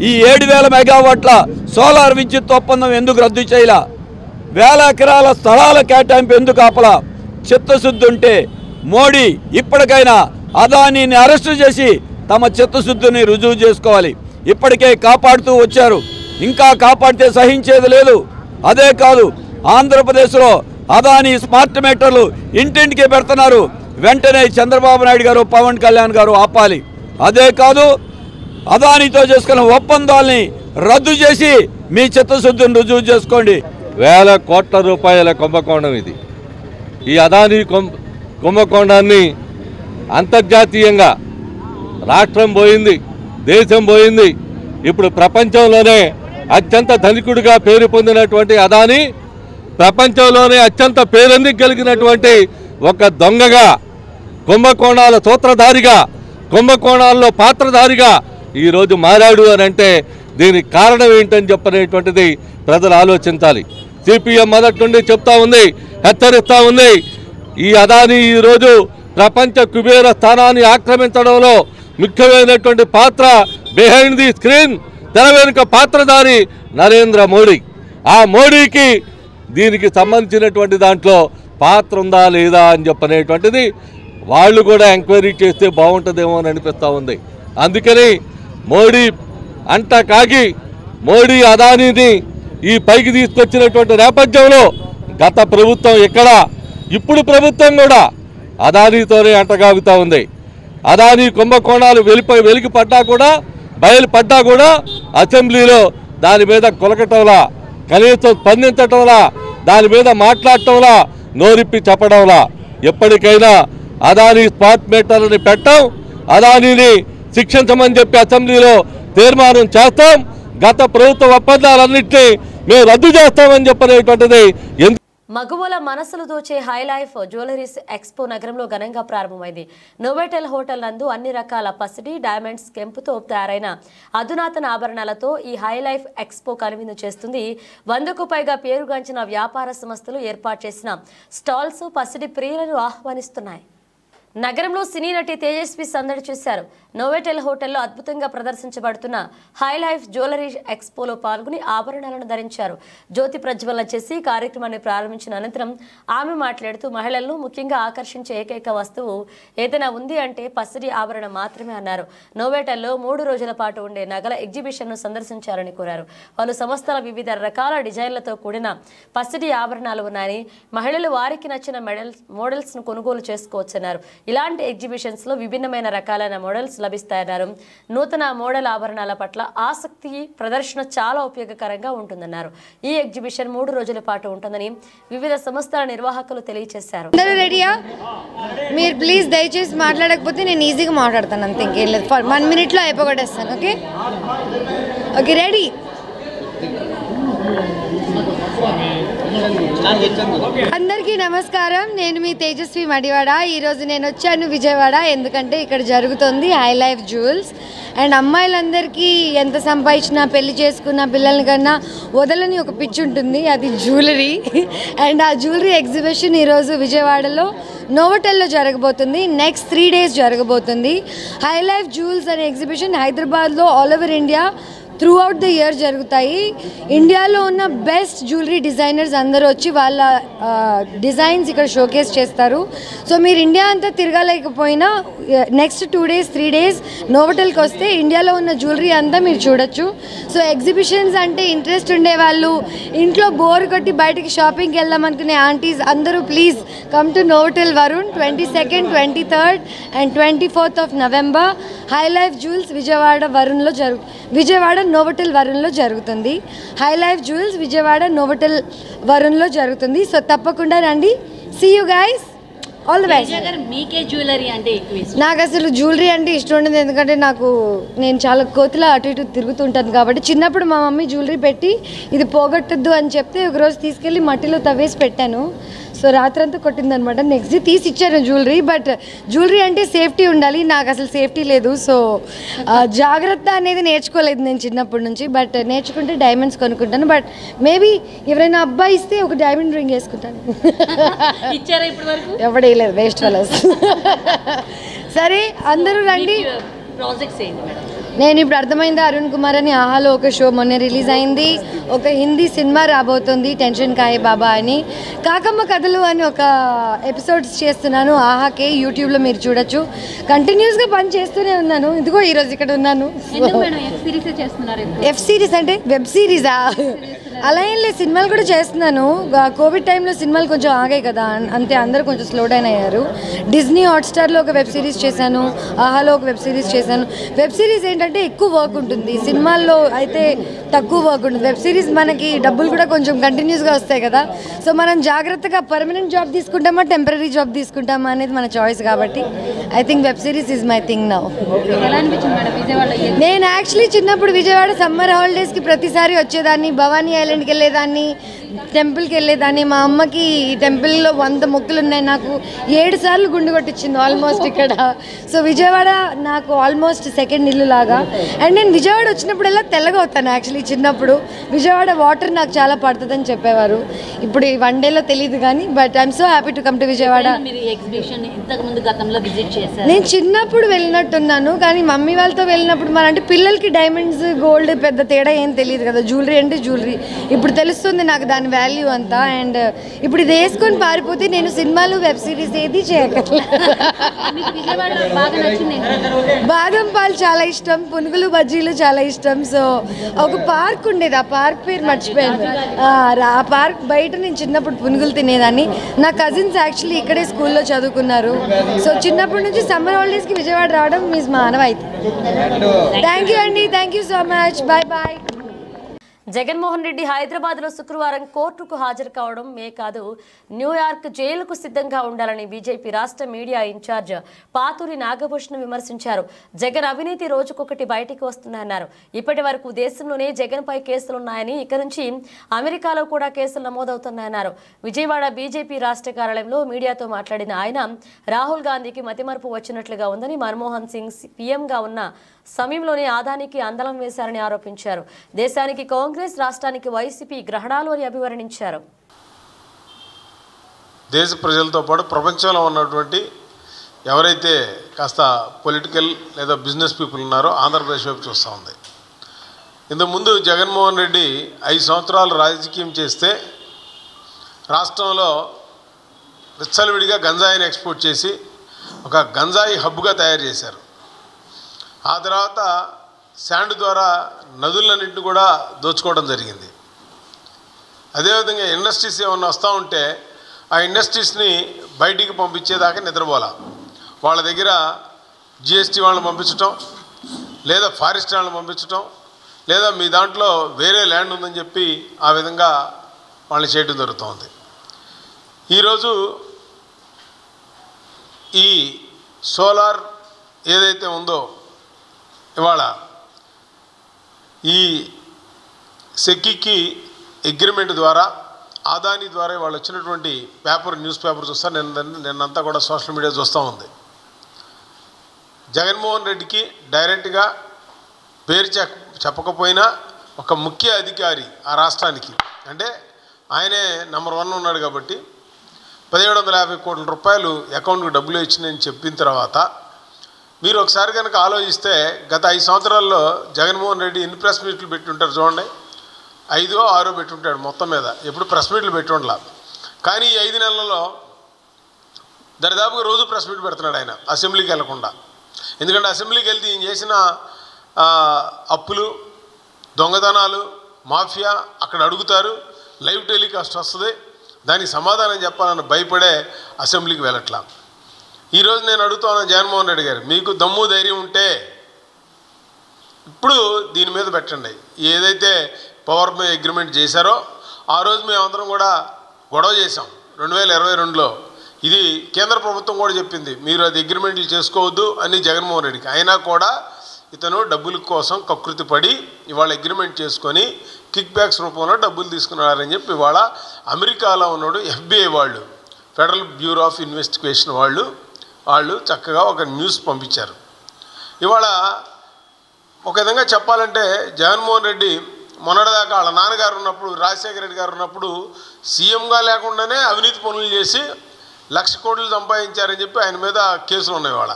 ఈ 7,000 మెగావాట్ల సోలార్ విద్యుత్ ఒప్పందం ఎందుకు రద్దు చేయలా? 1,000 ఎకరాల స్థలాల కేటాయింపు ఎందుకు ఆపలా? చిత్తశుద్ధి ఉంటే మోడీ ఇప్పటికైనా అదానీని అరెస్టు చేసి తమ చిత్తశుద్ధిని రుజువు చేసుకోవాలి. ఇప్పటికే కాపాడుతూ వచ్చారు, ఇంకా కాపాడితే సహించేది లేదు. అదే కాదు, ఆంధ్రప్రదేశ్లో అదానీ స్మార్ట్ మీటర్లు ఇంటింటికి పెడుతున్నారు. వెంటనే చంద్రబాబు నాయుడు గారు, పవన్ కళ్యాణ్ గారు ఆపాలి. అదే కాదు, అదానితో చేసుకున్న ఒప్పందాల్ని రద్దు చేసి మీ చిత్తశుద్ధిని రుజువు చేసుకోండి. 1,000 కోట్ల రూపాయల కుంభకోణం ఇది. ఈ అదానీ కుంభకోణాన్ని అంతర్జాతీయంగా రాష్ట్రం పోయింది, దేశం పోయింది. ఇప్పుడు ప్రపంచంలోనే అత్యంత ధనికుడిగా పేరు పొందినటువంటి అదానీ ప్రపంచంలోనే అత్యంత పేరెందుకు కలిగినటువంటి ఒక దొంగగా, కుంభకోణాల సూత్రధారిగా, కుంభకోణాల్లో పాత్రధారిగా ఈరోజు మారాడు అని అంటే దీనికి కారణం ఏంటని చెప్పనేటువంటిది ప్రజలు ఆలోచించాలి. సిపిఎం మొదటి నుండి చెప్తా ఉంది, హెచ్చరిస్తూ ఉంది. ఈ అదానీ ఈరోజు ప్రపంచ కుబేర స్థానాన్ని ఆక్రమించడంలో ముఖ్యమైనటువంటి పాత్ర బిహైండ్ ది స్క్రీన్, తెర వెనుక పాత్రధారి నరేంద్ర మోడీ. ఆ మోడీకి దీనికి సంబంధించినటువంటి దాంట్లో పాత్ర ఉందా లేదా అని చెప్పనేటువంటిది వాళ్ళు కూడా ఎంక్వైరీ చేస్తే బాగుంటుందేమో అని అనిపిస్తూ ఉంది. అందుకని మోడీ అంట కాగి మోడీ అదానీని ఈ పైకి తీసుకొచ్చినటువంటి నేపథ్యంలో గత ప్రభుత్వం ఎక్కడ, ఇప్పుడు ప్రభుత్వం కూడా అదానీతోనే అంటగాగుతూ ఉంది. అదానీ కుంభకోణాలు వెలికి పడ్డా కూడా, బయలుపడ్డా కూడా అసెంబ్లీలో దాని మీద కొలకటంలా, కనీసం స్పందించటంలా, దాని మీద మాట్లాడటంలా, నోరిప్పి చెప్పడంలా. ఎప్పటికైనా అదానీ స్పాట్ మీటర్ని పెట్టాం, అదానీని శిక్షించమని చెప్పి అసెంబ్లీలో తీర్మానం చేస్తాం. గత ప్రభుత్వ ఒప్పందాలన్నింటినీ మేము రద్దు చేస్తామని చెప్పనేటువంటిది. మగువల మనసులు దోచే హైలైఫ్ జ్యువెలరీస్ ఎక్స్పో నగరంలో ఘనంగా ప్రారంభమైంది. నోవెటెల్ హోటల్ నందు అన్ని రకాల పసిడి, డైమండ్స్, కెంపుతో తయారైన అధునాతన ఆభరణాలతో ఈ హైలైఫ్ ఎక్స్పో కనువిందు చేస్తుంది. 100కు పైగా పేరుగాంచిన వ్యాపార సంస్థలు ఏర్పాటు చేసిన స్టాల్స్ పసిడి ప్రియులను ఆహ్వానిస్తున్నాయి. నగరంలో సినీ నటి తేజస్వి సందడి చేశారు. నోవెటెల్ హోటల్లో అద్భుతంగా ప్రదర్శించబడుతున్న హైలైఫ్ జ్యువెలరీ ఎక్స్పోలో పాల్గొని ఆభరణాలను ధరించారు. జ్యోతి ప్రజ్వలన చేసి కార్యక్రమాన్ని ప్రారంభించిన అనంతరం ఆమె మాట్లాడుతూ మహిళలను ముఖ్యంగా ఆకర్షించే ఏకైక వస్తువు ఏదైనా ఉంది అంటే పసిడి ఆభరణం మాత్రమే అన్నారు. నోవెటెల్లో 3 రోజుల పాటు ఉండే నగల ఎగ్జిబిషన్ను సందర్శించాలని కోరారు. పలు సంస్థల వివిధ రకాల డిజైన్లతో కూడిన పసిడి ఆభరణాలు ఉన్నాయని, మహిళలు వారికి నచ్చిన మోడల్స్ను కొనుగోలు చేసుకోవచ్చన్నారు. ఇలాంటి ఎగ్జిబిషన్స్ లో విభిన్నమైన రకాలైన మోడల్స్ లభిస్తాయన్నారు. నూతన మోడల్ ఆభరణాల పట్ల ఆసక్తి ప్రదర్శన చాలా ఉపయోగకరంగా ఉంటుందన్నారు. ఈ ఎగ్జిబిషన్ 3 రోజుల పాటు ఉంటుందని వివిధ సంస్థల నిర్వాహకులు తెలియజేశారు. మీరు ప్లీజ్ దయచేసి మాట్లాడకపోతే నేను ఈజీగా మాట్లాడతాను, అంతే, ఇంకేం లేదు. 1 minute అయిపోగొట్టేస్తాను. Okay okay ready. అందరికీ నమస్కారం. నేను మీ తేజస్వి మడివాడ. ఈరోజు నేను వచ్చాను విజయవాడ, ఎందుకంటే ఇక్కడ జరుగుతుంది హైలైఫ్ జ్యువెల్స్. అండ్ అమ్మాయిలందరికీ ఎంత సంపాదించినా, పెళ్లి చేసుకున్న పిల్లల కన్నా వదలని ఒక పిచ్చి ఉంటుంది, అది జ్యువెలరీ. అండ్ ఆ జ్యువెలరీ ఎగ్జిబిషన్ ఈరోజు విజయవాడలో నోవోటెల్లో జరగబోతుంది. నెక్స్ట్ 3 days జరగబోతుంది. హైలైఫ్ జ్యువెల్స్ అనే ఎగ్జిబిషన్ హైదరాబాద్లో all over India through out the year జరుగుతాయి. ఇండియాలో ఉన్న బెస్ట్ జ్యువెలరీ డిజైనర్స్ అందరూ వచ్చి వాళ్ళ డిజైన్స్ ఇక్కడ షోకేస్ చేస్తారు. సో మీరు ఇండియా అంతా తిరగలేకపోయినా నెక్స్ట్ 2 days 3 days నోవోటెల్కి వస్తే ఇండియాలో ఉన్న జ్యువెలరీ అంతా మీరు చూడొచ్చు. సో ఎగ్జిబిషన్స్ అంటే ఇంట్రెస్ట్ ఉండేవాళ్ళు, ఇంట్లో బోర్ కొట్టి బయటకి షాపింగ్కి వెళ్దాం అనుకునే ఆంటీస్ అందరూ please come to Novotel Varun. 22nd, 23rd and 24th of November high life jewels Vijayawada వరుణ్లో విజయవాడ నోవోటెల్ వరుణ్లో జరుగుతుంది. హైలైఫ్ జ్యువెల్స్ విజయవాడ నోవోటెల్ వరుణ్లో జరుగుతుంది. సో తప్పకుండా రండి. See you guys, all the best. మీకే జ్యువెలరీ అంటే ఎక్కువ ఇష్టం? నాకు అసలు జ్యువెలరీ అంటే ఇష్టం ఉండదు, ఎందుకంటే నేను చాలా కోతిలా అటు ఇటు తిరుగుతుంటాను కాబట్టి. చిన్నప్పుడు మా మమ్మీ జ్యువెలరీ పెట్టి ఇది పోగొట్టద్దు అని చెప్తే ఒకరోజు తీసుకెళ్ళి మట్టిలో తవ్వేసి పెట్టాను. సో రాత్రంతా కొట్టిందనమాట. నెక్స్ట్ డే తీసి ఇచ్చాను జ్యువెలరీ. బట్ జ్యువెలరీ అంటే సేఫ్టీ ఉండాలి, నాకు అసలు సేఫ్టీ లేదు. సో జాగ్రత్త అనేది నేర్చుకోలేదు నేను చిన్నప్పటి నుంచి. బట్ నేర్చుకుంటే డైమండ్స్ కొనుక్కుంటాను. బట్ మేబీ ఎవరైనా అబ్బాయి ఇస్తే ఒక డైమండ్ రింగ్ వేసుకుంటాను. ఇచ్చారా ఇప్పటి వరకు? ఎవడేయలేదు, వేస్ట్ ఫెలోస్. సరే అందరూ రండి. ప్రాజెక్ట్స్ ఏంటి మేడం? నేను ఇప్పుడు అర్థమైందా, అరుణ్ కుమార్ అని ఆహాలో ఒక షో మొన్న రిలీజ్ అయింది. ఒక హిందీ సినిమా రాబోతుంది, టెన్షన్ కాయే బాబా అని. కాకమ్మ కథలు అని ఒక ఎపిసోడ్స్ చేస్తున్నాను ఆహాకే, యూట్యూబ్లో మీరు చూడొచ్చు. కంటిన్యూస్గా పని చేస్తూనే ఉన్నాను. ఇదిగో ఈరోజు ఇక్కడ ఉన్నాను. వెబ్ సిరీస్ అంటే వెబ్ సిరీసా? అలా ఏం లేదు, సినిమాలు కూడా చేస్తున్నాను. కోవిడ్ టైంలో సినిమాలు కొంచెం ఆగాయి కదా, అంతే, అందరూ కొంచెం స్లో డౌన్ అయ్యారు. డిజ్నీ హాట్స్టార్లో ఒక వెబ్ సిరీస్ చేశాను, ఆహాలో ఒక వెబ్ సిరీస్ చేశాను. వెబ్ సిరీస్ ఏంటంటే ఎక్కువ వర్క్ ఉంటుంది, సినిమాల్లో అయితే తక్కువ వర్క్ ఉంటుంది. వెబ్ సిరీస్ మనకి డబ్బులు కూడా కొంచెం కంటిన్యూస్గా వస్తాయి కదా. సో మనం జాగ్రత్తగా పర్మనెంట్ జాబ్ తీసుకుంటామా టెంపరీ జాబ్ తీసుకుంటామా అనేది మన చాయిస్. కాబట్టి I think web series is my thing now. నేను యాక్చువల్లీ చిన్నప్పుడు విజయవాడ సమ్మర్ హాలిడేస్కి ప్రతిసారి వచ్చేదాన్ని, భవానీ ఐలాండ్కి వెళ్ళేదాన్ని, టెంపుల్కి వెళ్ళేదాన్ని. మా అమ్మకి ఈ టెంపుల్లో 100 మొక్కులు ఉన్నాయి. నాకు 7 సార్లు గుండు కొట్టించింది ఆల్మోస్ట్ ఇక్కడ. సో విజయవాడ నాకు ఆల్మోస్ట్ సెకండ్ ఇల్లు లాగా. అండ్ నేను విజయవాడ వచ్చినప్పుడల్లా తెల్లగా అవుతాను. యాక్చువల్లీ చిన్నప్పుడు విజయవాడ వాటర్ నాకు చాలా పడుతుందని చెప్పేవారు. ఇప్పుడు ఈ 1 డేలో తెలియదు కానీ, but I'm so happy to come to Vijayawada. నేను చిన్నప్పుడు వెళ్ళినట్టున్నాను, కానీ మమ్మీ వాళ్ళతో వెళ్ళినప్పుడు మన అంటే పిల్లలకి డైమండ్స్ గోల్డ్ పెద్ద తేడా ఏం తెలియదు కదా. జ్యువెలరీ అంటే జ్యువెలరీ. ఇప్పుడు తెలుస్తుంది నాకు దాని వాల్యూ అంతా. అండ్ ఇప్పుడు ఇది వేసుకొని పారిపోతే నేను సినిమాలు వెబ్ సిరీస్ ఏది చేయగలను. బాదం పాలు చాలా ఇష్టం, పునుగులు బజ్జీలు చాలా ఇష్టం. సో ఒక పార్క్ ఉండేది, ఆ పార్క్ పేరు మర్చిపోయాను. ఆ పార్క్ బయట నేను చిన్నప్పుడు పునుగులు తినేదాన్ని. నా కజిన్స్ యాక్చువల్లీ ఇక్కడే స్కూల్లో చదువుకున్నారు. సో చిన్నప్పటి నుంచి సమ్మర్ హాలిడేస్కి విజయవాడ రావడం మీస్ మానవాయితీ. థ్యాంక్ యూ అండి, thank you so much, bye bye. Jaganmohan Reddy హైదరాబాద్లో శుక్రవారం కోర్టుకు హాజరు కావడం మే కాదు, న్యూయార్క్ జైలుకు సిద్ధంగా ఉండాలని బీజేపీ రాష్ట్ర మీడియా ఇన్ఛార్జ్ పాతూరి నాగభూషణ్ విమర్శించారు. జగన్ అవినీతి రోజుకొకటి బయటికి వస్తున్నాయన్నారు. ఇప్పటి వరకు దేశంలోనే జగన్పై కేసులున్నాయని, ఇక నుంచి అమెరికాలో కూడా కేసులు నమోదవుతున్నాయన్నారు. విజయవాడ బీజేపీ రాష్ట్ర కార్యాలయంలో మీడియాతో మాట్లాడిన ఆయన రాహుల్ గాంధీకి మతిమరుపు వచ్చినట్లుగా ఉందని, మన్మోహన్ సింగ్ పీఎంగా ఉన్న సమయంలోనే ఆదానికి అందలం వేశారని ఆరోపించారు. దేశానికి కాంగ్రెస్, రాష్ట్రానికి వైసీపీ గ్రహణాలు అని అభివర్ణించారు. దేశ ప్రజలతో పాటు ప్రపంచంలో ఉన్నటువంటి ఎవరైతే కాస్త పొలిటికల్ లేదా బిజినెస్ పీపుల్ ఉన్నారో ఆంధ్రప్రదేశ్ వైపు చూస్తూ ఉంది. ఇంతకుముందు జగన్మోహన్ రెడ్డి 5 సంవత్సరాలు రాజకీయం చేస్తే రాష్ట్రంలో విచ్చలవిడిగా గంజాయిని ఎక్స్పోర్ట్ చేసి ఒక గంజాయి హబ్గా తయారు చేశారు. ఆ తర్వాత శాండ్ ద్వారా నదులన్నింటినీ కూడా దోచుకోవడం జరిగింది. అదేవిధంగా ఇండస్ట్రీస్ ఏమన్నా వస్తూ ఉంటే ఆ ఇండస్ట్రీస్ని బయటికి పంపించేదాకా నిద్రపోలా. వాళ్ళ దగ్గర జిఎస్టీ వాళ్ళని పంపించటం, లేదా ఫారెస్ట్ వాళ్ళని పంపించటం, లేదా మీ దాంట్లో వేరే ల్యాండ్ ఉందని చెప్పి ఆ విధంగా వాళ్ళని చేయడం జరుగుతుంది. ఈరోజు ఈ సోలార్ ఏదైతే ఉందో ఇవాళ ఈ సెక్కికి అగ్రిమెంట్ ద్వారా ఆదాని ద్వారా వాళ్ళు వచ్చినటువంటి న్యూస్ పేపర్ చూస్తా నిన్నంతా కూడా సోషల్ మీడియా చూస్తూ ఉంది. జగన్మోహన్ రెడ్డికి డైరెక్ట్గా పేరు చెప్పకపోయినా ఒక ముఖ్య అధికారి ఆ రాష్ట్రానికి, అంటే ఆయనే నెంబర్ 1 ఉన్నాడు కాబట్టి 1750 కోట్ల రూపాయలు అకౌంట్కి డబ్బులు ఇచ్చినాయని చెప్పిన తర్వాత మీరు ఒకసారి కనుక ఆలోచిస్తే గత 5 సంవత్సరాల్లో జగన్మోహన్ రెడ్డి ఎన్ని ప్రెస్ మీట్లు పెట్టుంటారు చూడండి. 5 6 పెట్టుంటాడు మొత్తం మీద, ఎప్పుడు ప్రెస్ మీట్లు పెట్టుండలా. కానీ ఈ 5 నెలల్లో దరిదాపుగా రోజు ప్రెస్ మీట్ పెడుతున్నాడు ఆయన, అసెంబ్లీకి వెళ్లకుండా. ఎందుకంటే అసెంబ్లీకి వెళ్తే ఈయన చేసిన అప్పులు, దొంగతనాలు, మాఫియా అక్కడ అడుగుతారు, లైవ్ టెలికాస్ట్ వస్తుంది, దానికి సమాధానం చెప్పాలని భయపడే అసెంబ్లీకి వెళ్ళట్లా. ఈరోజు నేను అడుగుతాను జగన్మోహన్ రెడ్డి గారు, మీకు దమ్ము ధైర్యం ఉంటే ఇప్పుడు దీని మీద పెట్టండి. ఏదైతే పవర్ అగ్రిమెంట్ చేశారో ఆ రోజు మేమందరం కూడా గొడవ చేశాం 2022లో. ఇది కేంద్ర ప్రభుత్వం కూడా చెప్పింది మీరు అది అగ్రిమెంట్లు చేసుకోవద్దు అని జగన్మోహన్ రెడ్డికి. అయినా కూడా ఇతను డబ్బుల కోసం కకృతి పడి ఇవాళ అగ్రిమెంట్ చేసుకొని కిక్ బ్యాక్స్ రూపంలో డబ్బులు తీసుకున్నారని చెప్పి ఇవాళ అమెరికాలో ఉన్నాడు FBI వాళ్ళు, ఫెడరల్ బ్యూరో ఆఫ్ ఇన్వెస్టిగేషన్ వాళ్ళు చక్కగా ఒక న్యూస్ పంపించారు. ఇవాళ ఒక విధంగా చెప్పాలంటే జగన్మోహన్ రెడ్డి మొన్నటిదాకా వాళ్ళ నాన్నగారు ఉన్నప్పుడు, రాజశేఖర రెడ్డి గారు ఉన్నప్పుడు సీఎంగా లేకుండానే అవినీతి పనులు చేసి 1,00,000 కోట్లు సంపాదించారని చెప్పి ఆయన మీద కేసులు ఉన్నాయి. వాళ్ళ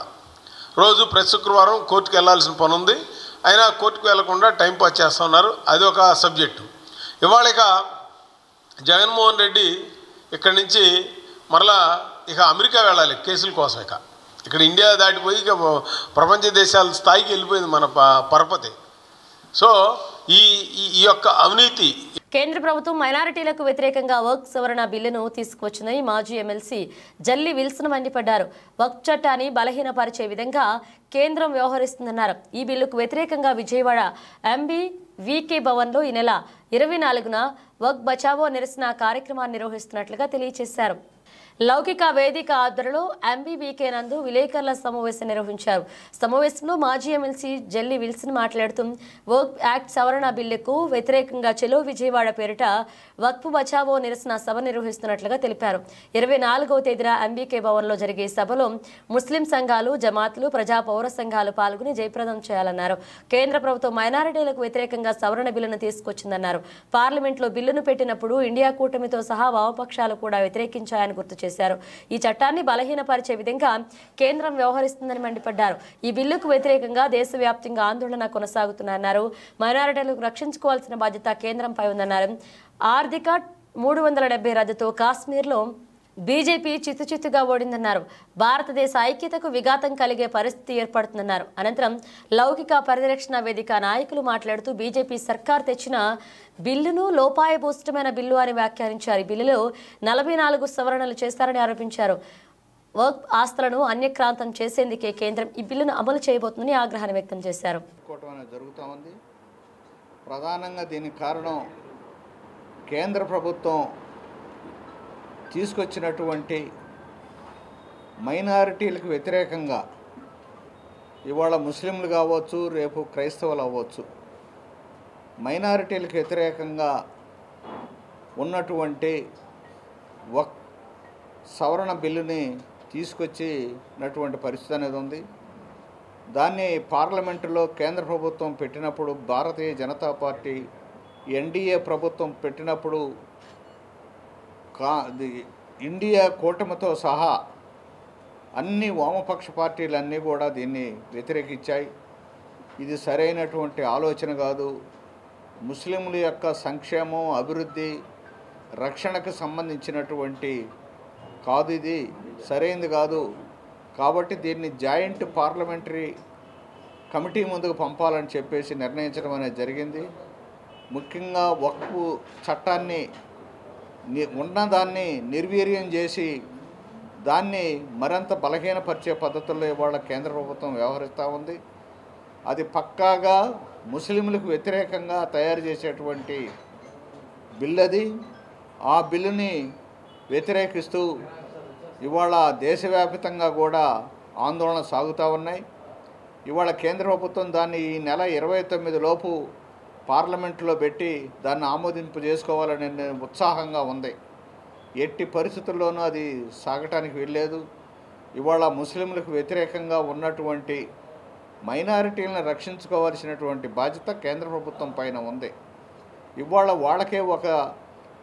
రోజు ప్రతి శుక్రవారం కోర్టుకు వెళ్లాల్సిన పని ఉంది, అయినా కోర్టుకు వెళ్లకుండా టైంపాస్ చేస్తున్నారు. అది ఒక సబ్జెక్టు. ఇవాళ ఇక జగన్మోహన్ రెడ్డి ఇక్కడి నుంచి మరలా ఇక అమెరికా వెళ్ళాలి కేసుల కోసం. ఇక్కడ ఇండియా దాటిపోయి ఇక ప్రపంచ దేశాల స్థాయికి వెళ్ళిపోయింది మన పరపతి. సో ఈ యొక్క అవినీతి. కేంద్ర ప్రభుత్వం మైనారిటీలకు వ్యతిరేకంగా వర్క్ సవరణ బిల్లును తీసుకువచ్చిందని మాజీ ఎమ్మెల్సీ జల్లి విల్సన్ మండిపడ్డారు. వర్క్ చట్టాన్ని బలహీనపరిచే విధంగా కేంద్రం వ్యవహరిస్తుందన్నారు. ఈ బిల్లుకు వ్యతిరేకంగా విజయవాడ MB VK భవన్లో ఈ నెల 24న వక్ బచావో నిరసన కార్యక్రమాన్ని నిర్వహిస్తున్నట్లుగా తెలియజేశారు. లౌకిక వేదిక ఆధ్వర్యంలో ఎంబీవీకే నందు విలేకరుల సమావేశం నిర్వహించారు. సమావేశంలో మాజీ ఎమ్మెల్సీ జెల్లి విల్సన్ మాట్లాడుతూ వర్క్ యాక్ట్ సవరణ బిల్లుకు వ్యతిరేకంగా చెలో విజయవాడ పేరిట వక్ఫ్ బచావో నిరసన సభ నిర్వహిస్తున్నట్లుగా తెలిపారు. 24వ తేదీన ఎంబీకే భవన్లో జరిగే సభలో ముస్లిం సంఘాలు, జమాతులు, ప్రజా పౌర సంఘాలు పాల్గొని జయప్రదం చేయాలన్నారు. కేంద్ర ప్రభుత్వం మైనారిటీలకు వ్యతిరేకంగా సవరణ బిల్లును తీసుకొచ్చిందన్నారు. పార్లమెంట్లో బిల్లును పెట్టినప్పుడు ఇండియా కూటమితో సహా వామపక్షాలు కూడా వ్యతిరేకించాయని గుర్తు చేశారు. ఈ చట్టాన్ని బలహీనపరిచే విధంగా కేంద్రం వ్యవహరిస్తుందని మండిపడ్డారు. ఈ బిల్లుకు వ్యతిరేకంగా దేశవ్యాప్తంగా ఆందోళన కొనసాగుతున్నాయన్నారు. మైనారిటీలకు రక్షించుకోవాల్సిన బాధ్యత కేంద్రంపై ఉందన్నారు. ఆర్థిక 370 రద్దుతో కాశ్మీర్లో బీజేపీ చిత్తుచిత్తుగా ఓడిందన్నారు. భారతదేశ ఐక్యతకు విఘాతం కలిగే పరిస్థితి ఏర్పడుతుందన్నారు. అనంతరం లౌకిక పరిరక్షణ వేదిక నాయకులు మాట్లాడుతూ బీజేపీ సర్కార్ తెచ్చిన బిల్లును లోపాయభూష్టమైన బిల్లు అని వ్యాఖ్యానించారు. ఈ బిల్లులో 44 సవరణలు చేస్తారని ఆరోపించారు. వర్క్ ఆస్తులను అన్యక్రాంతం చేసేందుకే కేంద్రం ఈ బిల్లును అమలు చేయబోతుందని ఆగ్రహాన్ని వ్యక్తం చేశారు. ప్రధానంగా దీనికి కారణం కేంద్ర ప్రభుత్వం తీసుకొచ్చినటువంటి మైనారిటీలకు వ్యతిరేకంగా ఇవాళ ముస్లింలు కావచ్చు, రేపు క్రైస్తవులు అవ్వచ్చు, మైనారిటీలకు వ్యతిరేకంగా ఉన్నటువంటి వక్ సవరణ బిల్లుని తీసుకొచ్చినటువంటి పరిస్థితి అనేది ఉంది. దాన్ని పార్లమెంటులో కేంద్ర ప్రభుత్వం పెట్టినప్పుడు, భారతీయ జనతా పార్టీ ఎన్డీఏ ప్రభుత్వం పెట్టినప్పుడు ఇండియా కూటమితో సహా అన్ని వామపక్ష పార్టీలన్నీ కూడా దీన్ని వ్యతిరేకించాయి. ఇది సరైనటువంటి ఆలోచన కాదు. ముస్లింల యొక్క సంక్షేమం, అభివృద్ధి, రక్షణకు సంబంధించినటువంటి కాదు, ఇది సరైనది కాదు. కాబట్టి దీన్ని జాయింట్ పార్లమెంటరీ కమిటీ ముందుకు పంపాలని చెప్పేసి నిర్ణయించడం అనేది జరిగింది. ముఖ్యంగా వక్ఫ్ చట్టాన్ని ఉన్నదాన్ని నిర్వీర్యం చేసి దాన్ని మరింత బలహీనపరిచే పద్ధతుల్లో ఇవాళ కేంద్ర ప్రభుత్వం వ్యవహరిస్తూ ఉంది. అది పక్కాగా ముస్లింలకు వ్యతిరేకంగా తయారు చేసేటువంటి బిల్ అది. ఆ బిల్లుని వ్యతిరేకిస్తూ ఇవాళ దేశవ్యాప్తంగా కూడా ఆందోళన సాగుతూ ఉన్నాయి. ఇవాళ కేంద్ర ప్రభుత్వం దాన్ని ఈ నెల 29 లోపు పార్లమెంట్లో పెట్టి దాన్ని ఆమోదింపు చేసుకోవాలని ఉత్సాహంగా ఉంది. ఎట్టి పరిస్థితుల్లోనూ అది సాగటానికి వెళ్ళలేదు. ఇవాళ ముస్లింలకు వ్యతిరేకంగా ఉన్నటువంటి మైనారిటీలను రక్షించుకోవాల్సినటువంటి బాధ్యత కేంద్ర ప్రభుత్వం పైన ఉంది. ఇవాళ వాళ్ళకే ఒక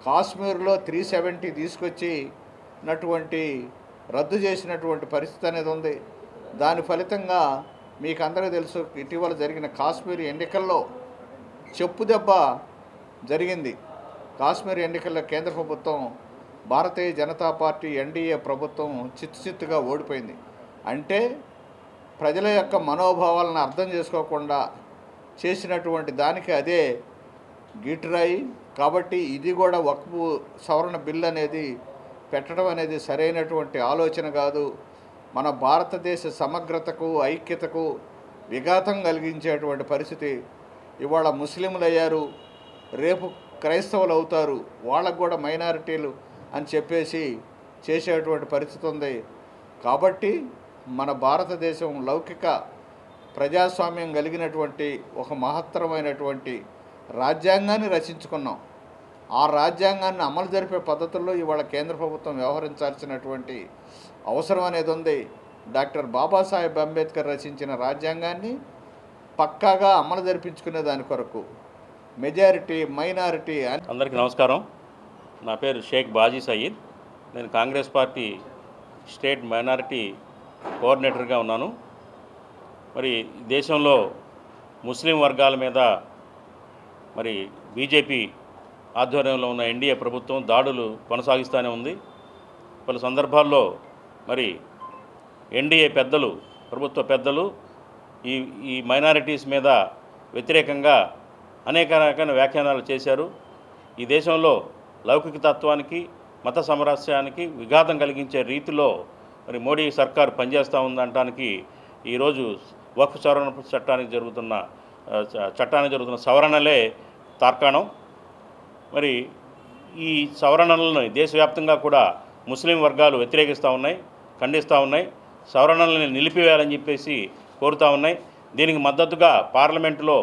కాశ్మీర్లో 370 తీసుకొచ్చినటువంటి రద్దు చేసినటువంటి పరిస్థితి అనేది ఉంది. దాని ఫలితంగా మీకు అందరికీ తెలుసు, ఇటీవల జరిగిన కాశ్మీర్ ఎన్నికల్లో చెప్పుదెబ్బ జరిగింది. కాశ్మీర్ ఎన్నికల్లో కేంద్ర ప్రభుత్వం, భారతీయ జనతా పార్టీ ఎన్డీఏ ప్రభుత్వం చిత్తుచిత్తుగా ఓడిపోయింది. అంటే ప్రజల యొక్క మనోభావాలను అర్థం చేసుకోకుండా చేసినటువంటి దానికి అదే గిట్టురాయి. కాబట్టి ఇది కూడా వక్ఫ్ సవరణ బిల్ అనేది పెట్టడం అనేది సరైనటువంటి ఆలోచన కాదు. మన భారతదేశ సమగ్రతకు, ఐక్యతకు విఘాతం కలిగించేటువంటి పరిస్థితి. ఇవాళ ముస్లింలు అయ్యారు, రేపు క్రైస్తవులు అవుతారు, వాళ్ళకు కూడా మైనారిటీలు అని చెప్పేసి చేసేటువంటి పరిస్థితి ఉంది. కాబట్టి మన భారతదేశం లౌకిక ప్రజాస్వామ్యం కలిగినటువంటి ఒక మహత్తరమైనటువంటి రాజ్యాంగాన్ని రచించుకున్నాం. ఆ రాజ్యాంగాన్ని అమలు జరిపే పద్ధతుల్లో ఇవాళ కేంద్ర ప్రభుత్వం వ్యవహరించాల్సినటువంటి అవసరం అనేది ఉంది. డాక్టర్ బాబాసాహెబ్ అంబేద్కర్ రచించిన రాజ్యాంగాన్ని పక్కాగా అమలు జరిపించుకునే దాని కొరకు మెజారిటీ, మైనారిటీ. అందరికీ నమస్కారం. నా పేరు షేక్ బాజీ సయీద్. నేను కాంగ్రెస్ పార్టీ స్టేట్ మైనారిటీ కోఆర్డినేటర్గా ఉన్నాను. మరి దేశంలో ముస్లిం వర్గాల మీద మరి బీజేపీ ఆధ్వర్యంలో ఉన్న ఎన్డీఏ ప్రభుత్వం దాడులు కొనసాగిస్తూనే ఉంది. పలు సందర్భాల్లో మరి ఎన్డీఏ పెద్దలు, ప్రభుత్వ పెద్దలు ఈ మైనారిటీస్ మీద వ్యతిరేకంగా అనేక రకాల వ్యాఖ్యానాలు చేశారు. ఈ దేశంలో లౌకిక తత్వానికి, మత సామరస్యానికి విఘాతం కలిగించే రీతిలో మరి మోడీ సర్కార్ పనిచేస్తూ ఉందనడానికి ఈరోజు వక్ఫ్ సవరణ చట్టానికి జరుగుతున్న సవరణలే తార్కాణం. మరి ఈ సవరణలను దేశవ్యాప్తంగా కూడా ముస్లిం వర్గాలు వ్యతిరేకిస్తూ ఉన్నాయి, ఖండిస్తూ ఉన్నాయి. సవరణలను నిలిపివేయాలని చెప్పేసి కోరుతూ ఉన్నాయి. దీనికి మద్దతుగా పార్లమెంటులో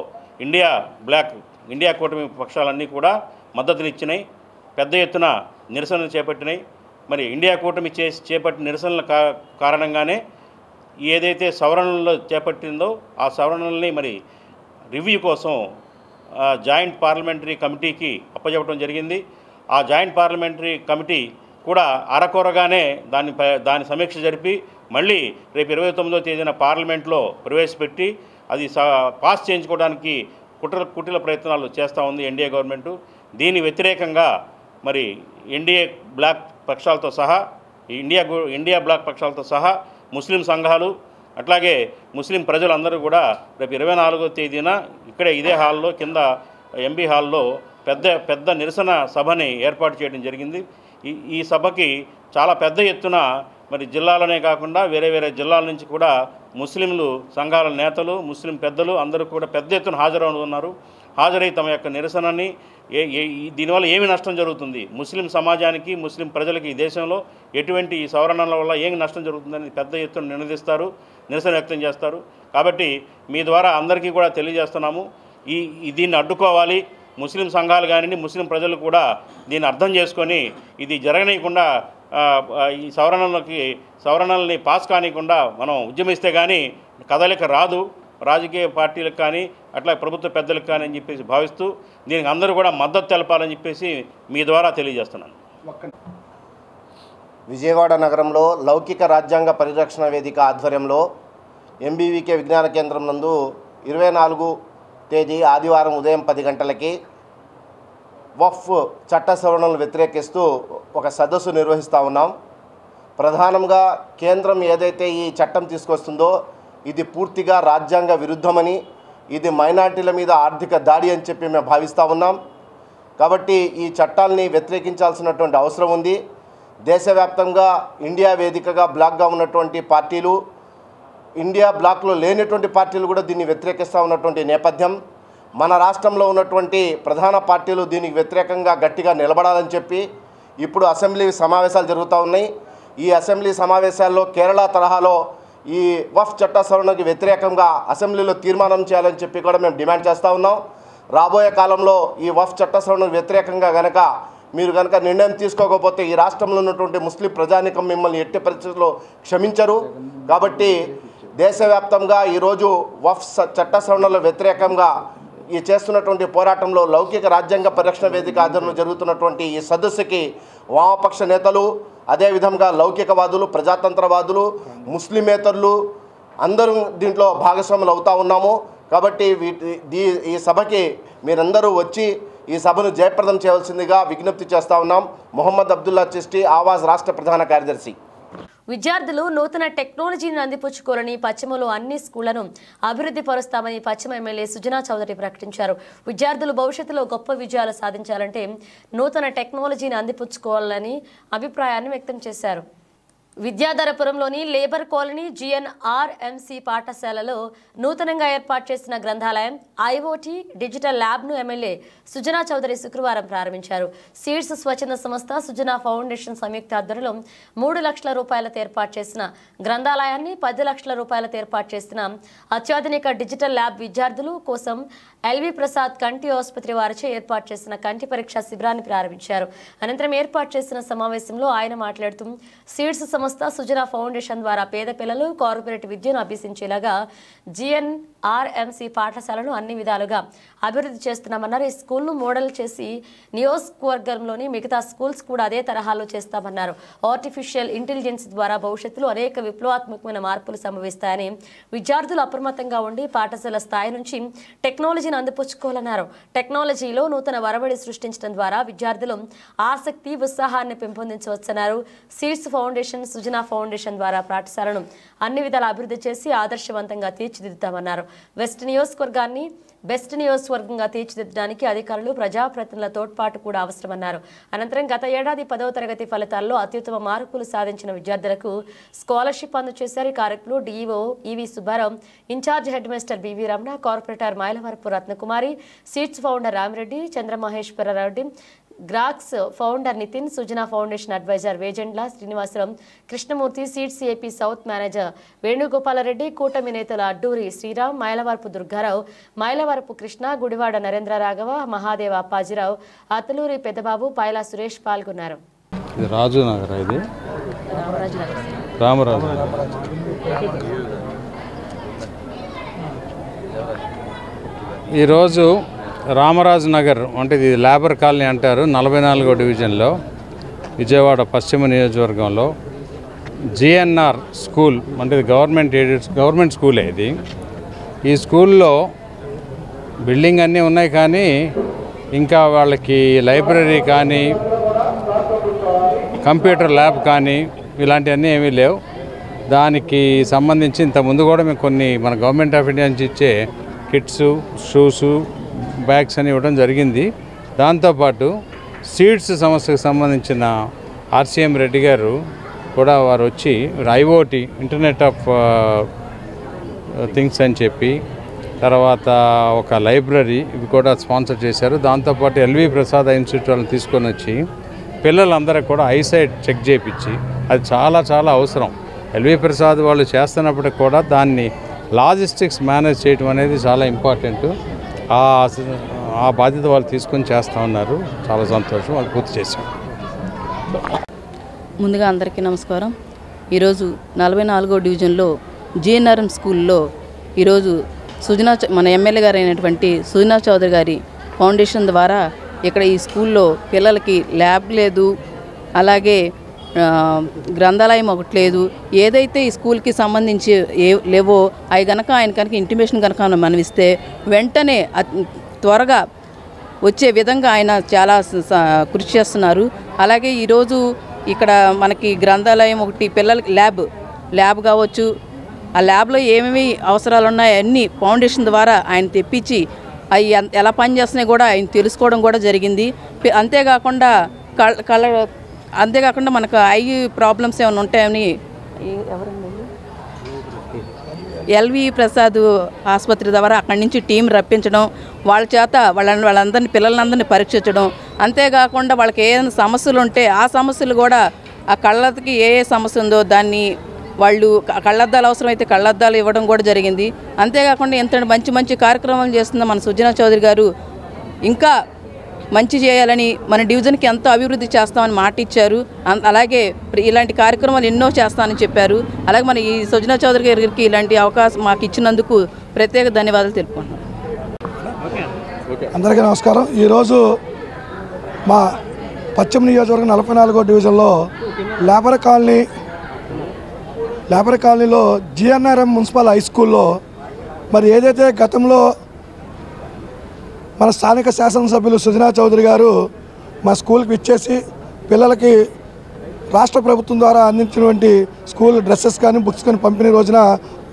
ఇండియా కూటమి పక్షాలన్నీ కూడా మద్దతునిచ్చినాయి, పెద్ద ఎత్తున నిరసనలు చేపట్టినాయి. మరి ఇండియా కూటమి చేపట్టిన నిరసనల కారణంగానే ఏదైతే సవరణలు చేపట్టిందో ఆ సవరణల్ని మరి రివ్యూ కోసం జాయింట్ పార్లమెంటరీ కమిటీకి అప్పచెప్పడం జరిగింది. ఆ జాయింట్ పార్లమెంటరీ కమిటీ కూడా అరకొరగానే దాని సమీక్ష జరిపి మళ్ళీ రేపు 29వ తేదీన పార్లమెంట్లో ప్రవేశపెట్టి అది పాస్ చేయించుకోవడానికి కుటిల ప్రయత్నాలు చేస్తూ ఉంది ఎన్డీఏ గవర్నమెంటు. దీని వ్యతిరేకంగా మరి ఇండియా బ్లాక్ పక్షాలతో సహా ముస్లిం సంఘాలు అట్లాగే ముస్లిం ప్రజలందరూ కూడా రేపు 24వ తేదీన ఇక్కడే ఇదే హాల్లో కింద ఎంబీ హాల్లో పెద్ద నిరసన సభని ఏర్పాటు చేయడం జరిగింది. ఈ సభకి చాలా పెద్ద ఎత్తున మరి జిల్లాలోనే కాకుండా వేరే జిల్లాల నుంచి కూడా ముస్లింలు సంఘాల నేతలు, ముస్లిం పెద్దలు అందరూ కూడా పెద్ద ఎత్తున హాజరై తమ యొక్క నిరసనని దీనివల్ల ఏమి నష్టం జరుగుతుంది, ముస్లిం సమాజానికి, ముస్లిం ప్రజలకి ఈ దేశంలో ఎటువంటి ఈ సవరణల వల్ల ఏమి నష్టం జరుగుతుందని పెద్ద ఎత్తున నిరసన వ్యక్తం చేస్తారు. కాబట్టి మీ ద్వారా అందరికీ కూడా తెలియజేస్తున్నాము, దీన్ని అడ్డుకోవాలి. ముస్లిం సంఘాలు కానీ ముస్లిం ప్రజలు కూడా దీన్ని అర్థం చేసుకొని ఇది జరగనీయకుండా ఈ సవరణల్ని పాస్ కానియకుండా మనం ఉద్యమిస్తే కానీ కదలిక రాదు, రాజకీయ పార్టీలకు కానీ అట్లా ప్రభుత్వ పెద్దలకు కానీ అని చెప్పేసి భావిస్తూ దీనికి అందరూ కూడా మద్దతు తెలపాలని చెప్పేసి మీ ద్వారా తెలియజేస్తున్నాను. విజయవాడ నగరంలో లౌకిక రాజ్యాంగ పరిరక్షణ వేదిక ఆధ్వర్యంలో ఎంబీవీకే విజ్ఞాన కేంద్రం నందు 24 తేదీ ఆదివారం ఉదయం 10 గంటలకి వఫ్ చట్ట సవరణలు వ్యతిరేకిస్తూ ఒక సదస్సు నిర్వహిస్తూ ఉన్నాం. ప్రధానంగా కేంద్రం ఏదైతే ఈ చట్టం తీసుకొస్తుందో ఇది పూర్తిగా రాజ్యాంగ విరుద్ధమని, ఇది మైనార్టీల మీద ఆర్థిక దాడి అని చెప్పి మేము భావిస్తూ ఉన్నాం. కాబట్టి ఈ చట్టాలని వ్యతిరేకించాల్సినటువంటి అవసరం ఉంది. దేశవ్యాప్తంగా ఇండియా వేదికగా బ్లాక్గా ఉన్నటువంటి పార్టీలు, ఇండియా బ్లాక్లో లేనటువంటి పార్టీలు కూడా దీన్ని వ్యతిరేకిస్తూ ఉన్నటువంటి నేపథ్యం. మన రాష్ట్రంలో ఉన్నటువంటి ప్రధాన పార్టీలు దీనికి వ్యతిరేకంగా గట్టిగా నిలబడాలని చెప్పి ఇప్పుడు అసెంబ్లీ సమావేశాలు జరుగుతూ ఉన్నాయి. ఈ అసెంబ్లీ సమావేశాల్లో కేరళ తరహాలో ఈ వఫ్ చట్ట సవరణకి వ్యతిరేకంగా అసెంబ్లీలో తీర్మానం చేయాలని చెప్పి కూడా మేము డిమాండ్ చేస్తూ ఉన్నాం. రాబోయే కాలంలో ఈ వఫ్ చట్ట సవరణకు వ్యతిరేకంగా మీరు కనుక నిర్ణయం తీసుకోకపోతే ఈ రాష్ట్రంలో ఉన్నటువంటి ముస్లిం ప్రజానికం మిమ్మల్ని ఎట్టి పరిస్థితుల్లో క్షమించరు. కాబట్టి దేశవ్యాప్తంగా ఈరోజు వఫ్ చట్ట సవరణల వ్యతిరేకంగా ఈ చేస్తున్నటువంటి పోరాటంలో లౌకిక రాజ్యాంగ పరిరక్షణ వేదిక ఆధ్వర్యంలో జరుగుతున్నటువంటి ఈ సదస్సుకి వామపక్ష నేతలు, అదేవిధంగా లౌకికవాదులు, ప్రజాతంత్రవాదులు, ముస్లిమేతరులు అందరూ దీంట్లో భాగస్వాములు అవుతూ ఉన్నాము. కాబట్టి ఈ సభకి మీరందరూ వచ్చి ఈ సభను జయప్రదం చేయవలసిందిగా విజ్ఞప్తి చేస్తూ ఉన్నాం. మొహమ్మద్ అబ్దుల్లా చిస్టి, ఆవాజ్ రాష్ట్ర ప్రధాన కార్యదర్శి. విద్యార్థులు నూతన టెక్నాలజీని అందిపుచ్చుకోవాలని పశ్చిమలో అన్ని స్కూళ్లను అభివృద్ధి పరుస్తామని పశ్చిమ ఎమ్మెల్యే సుజనా చౌదరి ప్రకటించారు. విద్యార్థులు భవిష్యత్తులో గొప్ప విజయాలు సాధించాలంటే నూతన టెక్నాలజీని అందిపుచ్చుకోవాలని అభిప్రాయాన్ని వ్యక్తం చేశారు. విద్యాధరపురంలోని లేబర్ కాలనీ GNRMC పాఠశాలలో నూతనంగా ఏర్పాటు చేసిన గ్రంథాలయం, IoT డిజిటల్ ల్యాబ్ను ఎమ్మెల్యే సుజనా చౌదరి శుక్రవారం ప్రారంభించారు. సీడ్స్ స్వచ్ఛంద సంస్థ, సుజనా ఫౌండేషన్ సంయుక్త ఆధ్వర్యంలో 3 లక్షల రూపాయలతో ఏర్పాటు చేసిన గ్రంథాలయాన్ని, 10 లక్షల రూపాయలతో ఏర్పాటు చేసిన అత్యాధునిక డిజిటల్ ల్యాబ్ విద్యార్థులు కోసం LV ప్రసాద్ కంటి ఆసుపత్రి వారిచే ఏర్పాటు చేసిన కంటి పరీక్ష శిబిరాన్ని ప్రారంభించారు. అనంతరం ఏర్పాటు చేసిన సమావేశంలో ఆయన మాట్లాడుతూ సీడ్స్ సంస్థ, సుజనా ఫౌండేషన్ ద్వారా పేద పిల్లలు కార్పొరేట్ విద్యను అభ్యసించేలాగా GNRMC పాఠశాలను అన్ని విధాలుగా అభివృద్ధి చేస్తున్నామన్నారు. ఈ స్కూల్ను మోడల్ చేసి నియోజకవర్గంలోని మిగతా స్కూల్స్ కూడా అదే తరహాలో చేస్తామన్నారు. ఆర్టిఫిషియల్ ఇంటెలిజెన్స్ ద్వారా భవిష్యత్తులో అనేక విప్లవాత్మకమైన మార్పులు సంభవిస్తాయని, విద్యార్థులు అప్రమత్తంగా ఉండి పాఠశాల స్థాయి నుంచి టెక్నాలజీని అందిపుచ్చుకోవాలన్నారు. టెక్నాలజీలో నూతన వరవడి సృష్టించడం ద్వారా విద్యార్థులు ఆసక్తి, ఉత్సాహాన్ని పెంపొందించవచ్చన్నారు. సీడ్స్ ఫౌండేషన్ సుజనా ఫౌండేషన్ ద్వారా పాఠశాలను అన్ని విధాల అభివృద్ధి చేసి ఆదర్శవంతంగా తీర్చిదిద్దుతామన్నారు. బెస్ట్ నియోజకవర్గంగా తీర్చిదిద్దడానికి అధికారులు ప్రజాప్రతినిధుల తోడ్పాటు కూడా అవసరమన్నారు. అనంతరం గత ఏడాది 10వ తరగతి ఫలితాల్లో అత్యుత్తమ మార్కులు సాధించిన విద్యార్థులకు స్కాలర్షిప్ అందజేశారు. ఈ కార్యక్రమంలో DEO EV Subbarao, incharge head master BV Ramana, corporator Mylavarapu Ratnakumari, seeds founder Ramireddy, Chandramaheswarareddy, గ్రాక్స్ founder Nitin, Sujana foundation adviser Vejendla Srinivasarao, Krishnamurthy, seeds AP south manager Venugopalareddy, కూటమి నేతలు అడ్డూరి శ్రీరామ్, మైలవరపు దుర్గారావు, మైలవరపు కృష్ణ, గుడివాడ నరేంద్ర రాఘవ, మహాదేవ అప్పాజీరావు, అతలూరి పెద్దబాబు, పైలా సురేష్ పాల్గొన్నారు. ఈరోజు రామరాజు నగర్ అంటే ఇది లేబర్ కాలనీ అంటారు, 44వ డివిజన్లో విజయవాడ పశ్చిమ నియోజకవర్గంలో జిఎన్ఆర్ స్కూల్ అంటే గవర్నమెంట్ స్కూలే ఇది. ఈ స్కూల్లో బిల్డింగ్ అన్నీ ఉన్నాయి కానీ ఇంకా వాళ్ళకి లైబ్రరీ కానీ కంప్యూటర్ ల్యాబ్ కానీ ఇలాంటివన్నీ ఏమీ లేవు. దానికి సంబంధించి ఇంతకుముందు కూడా మేము కొన్ని మన గవర్నమెంట్ ఆఫ్ ఇండియా నుంచి ఇచ్చే కిట్స్, షూసు, బ్యాగ్స్ అని ఇవ్వడం జరిగింది. దాంతోపాటు సీడ్స్ సమస్యకు సంబంధించిన ఆర్సీఎం రెడ్డి గారు కూడా వారు వచ్చి ఐఓటీ ఇంటర్నెట్ ఆఫ్ థింగ్స్ అని చెప్పి తర్వాత ఒక లైబ్రరీ ఇవి కూడా స్పాన్సర్ చేశారు. దాంతోపాటు ఎల్వి ప్రసాద్ ఇన్స్టిట్యూట్ వాళ్ళని తీసుకొని వచ్చి పిల్లలందరూ కూడా ఐసైట్ చెక్ చేయించి అది చాలా చాలా అవసరం. ఎల్వి ప్రసాద్ వాళ్ళు చేస్తున్నప్పటికి కూడా దాన్ని లాజిస్టిక్స్ మేనేజ్ చేయడం అనేది చాలా ఇంపార్టెంట్. ఆ బాధ్యత వాళ్ళు తీసుకొని చేస్తూ ఉన్నారు. చాలా సంతోషం, వాళ్ళు పూర్తి చేశాం. ముందుగా అందరికీ నమస్కారం. ఈరోజు 44వ డివిజన్లో జిఎన్ఆర్ఎం స్కూల్లో ఈరోజు మన ఎమ్మెల్యే గారు అయినటువంటి సుజనా చౌదరి గారి ఫౌండేషన్ ద్వారా ఇక్కడ ఈ స్కూల్లో పిల్లలకి ల్యాబ్ లేదు, అలాగే గ్రంథాలయం ఒకటి లేదు. ఏదైతే ఈ స్కూల్కి సంబంధించి లేవో అవి కనుక ఆయన ఇంటిమేషన్ కనుక మనం ఇస్తే వెంటనే త్వరగా వచ్చే విధంగా ఆయన చాలా కృషి చేస్తున్నారు. అలాగే ఈరోజు ఇక్కడ మనకి గ్రంథాలయం ఒకటి, పిల్లలకి ల్యాబ్ కావచ్చు, ఆ ల్యాబ్లో ఏమేమి అవసరాలు ఉన్నాయో అన్నీ ఫౌండేషన్ ద్వారా ఆయన తెప్పించి అవి ఎలా పనిచేస్తున్నాయి కూడా ఆయన తెలుసుకోవడం కూడా జరిగింది. అంతేకాకుండా మనకు ఐ ప్రాబ్లమ్స్ ఏమైనా ఉంటాయని ఎల్వి ప్రసాద్ ఆసుపత్రి ద్వారా అక్కడి నుంచి టీం రప్పించడం, వాళ్ళ చేత వాళ్ళందరినీ పిల్లలందరినీ పరీక్షించడం, అంతేకాకుండా వాళ్ళకి ఏదైనా సమస్యలు ఉంటే ఆ సమస్యలు కూడా ఆ కళ్ళకి ఏ సమస్య ఉందో దాన్ని వాళ్ళు కళ్ళద్దాలు అవసరమైతే కళ్ళద్దాలు ఇవ్వడం కూడా జరిగింది. అంతేకాకుండా ఎంత మంచి మంచి కార్యక్రమాలు చేస్తున్న మన సుజనా చౌదరి గారు ఇంకా మంచి చేయాలని, మన డివిజన్కి ఎంతో అభివృద్ధి చేస్తామని మాట ఇచ్చారు. అలాగే ఇలాంటి కార్యక్రమాలు ఎన్నో చేస్తామని చెప్పారు. అలాగే మన ఈ సుజనా చౌదరి గారికి ఇలాంటి అవకాశం మాకు ఇచ్చినందుకు ప్రత్యేక ధన్యవాదాలు తెలుపుకుంటున్నాను. అందరికీ నమస్కారం. ఈరోజు మా పశ్చిమ నియోజకవర్గం 44వ డివిజన్లో లేబర్ కాలనీలో జిఎన్ఆర్ఎం మున్సిపల్ హై స్కూల్లో మరి ఏదైతే గతంలో మన స్థానిక శాసనసభ్యులు సుజనా చౌదరి గారు మా స్కూల్కి ఇచ్చేసి పిల్లలకి రాష్ట్ర ప్రభుత్వం ద్వారా అందించినటువంటి స్కూల్ డ్రెస్సెస్ కానీ బుక్స్ కానీ పంపిణీ రోజున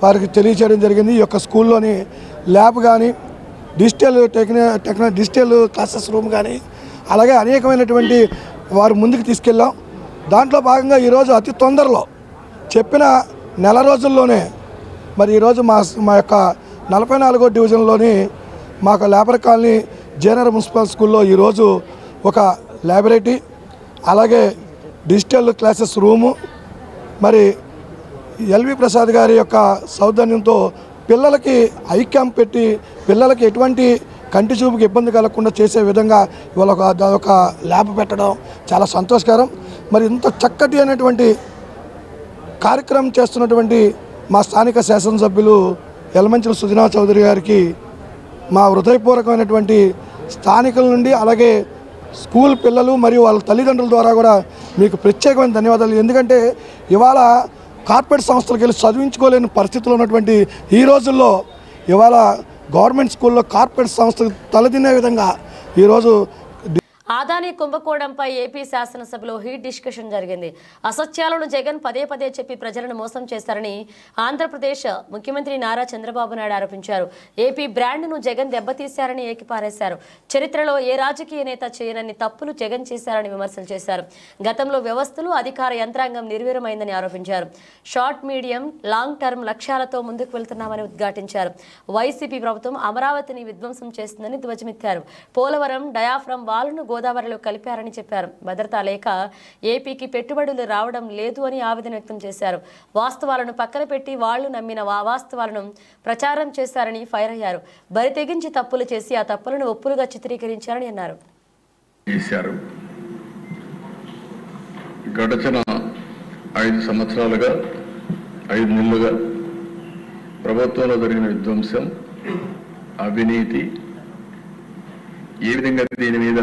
వారికి తెలియచేయడం జరిగింది. ఈ యొక్క స్కూల్లోని ల్యాబ్ కానీ డిజిటల్ క్లాసెస్ రూమ్ కానీ అలాగే అనేకమైనటువంటి వారు ముందుకు తీసుకెళ్ళాం. దాంట్లో భాగంగా ఈరోజు అతి తొందరలో చెప్పిన నెల రోజుల్లోనే మరి ఈరోజు మా యొక్క 44వ డివిజన్లోని మాకు లేబర్ కాలనీ జేఎన్ఆర్ మున్సిపల్ స్కూల్లో ఈరోజు ఒక లైబ్రరీ, అలాగే డిజిటల్ క్లాసెస్ రూము, మరి ఎల్వి ప్రసాద్ గారి యొక్క సౌజన్యంతో పిల్లలకి ఐ క్యాంప్ పెట్టి పిల్లలకి ఎటువంటి కంటి చూపుకి ఇబ్బంది కలగకుండా చేసే విధంగా ఇవాళ ఒక ల్యాబ్ పెట్టడం చాలా సంతోషకరం. మరి ఇంత చక్కటి అనేటువంటి కార్యక్రమం చేస్తున్నటువంటి మా స్థానిక శాసనసభ్యులు యలమంచిలి సుజనా చౌదరి గారికి మా హృదయపూర్వకమైనటువంటి స్థానికుల నుండి అలాగే స్కూల్ పిల్లలు మరియు వాళ్ళ తల్లిదండ్రుల ద్వారా కూడా మీకు ప్రత్యేకమైన ధన్యవాదాలు. ఎందుకంటే ఇవాళ కార్పొరేట్ సంస్థలకు వెళ్ళి చదివించుకోలేని పరిస్థితుల్లో ఉన్నటువంటి ఈ రోజుల్లో ఇవాళ గవర్నమెంట్ స్కూల్లో కార్పొరేట్ సంస్థకు తలదిన్నే విధంగా ఈరోజు ఆదాని కుంభకోణంపై ఏపీ శాసనసభలో హీట్ డిస్కషన్ జరిగింది. అసత్యాలను జగన్ పదే పదే చెప్పి ప్రజలను మోసం చేశారని ఆంధ్రప్రదేశ్ ముఖ్యమంత్రి నారా చంద్రబాబు నాయుడు ఆరోపించారు. ఏపీ బ్రాండ్ను జగన్ దెబ్బతీశారని ఏకిపారేశారు. చరిత్రలో ఏ రాజకీయ నేత చేయనన్ని తప్పులు జగన్ చేశారని విమర్శలు చేశారు. గతంలో వ్యవస్థలు అధికార యంత్రాంగం నిర్వీర్యమైందని ఆరోపించారు. షార్ట్ మీడియం లాంగ్ టర్మ్ లక్ష్యాలతో ముందుకు వెళ్తున్నామని ఉద్ఘాటించారు. వైసీపీ ప్రభుత్వం అమరావతిని విధ్వంసం చేస్తుందని ధ్వజమెత్తారు. పోలవరం డయాఫ్రమ్ వాల్ను గోదావరిలో కలిపారని చెప్పారు. భద్రత లేక ఏపీకి పెట్టుబడులు రావడం లేదు అని ఆవేదన వ్యక్తం చేశారు. వాస్తవాలను పక్కన పెట్టి వాళ్లు నమ్మిన వాస్తవాలను ప్రచారం చేశారని ఫైర్ అయ్యారు. బరి తెగించి తప్పులు చేసి ఆ తప్పులను ఒప్పులుగా చిత్రీకరించారని అన్నారు. గడచిన 5 సంవత్సరాలుగా 5 నెలలుగా ప్రభుత్వంలో జరిగిన విధ్వంసం, అవినీతి, ఏ విధంగా దీని మీద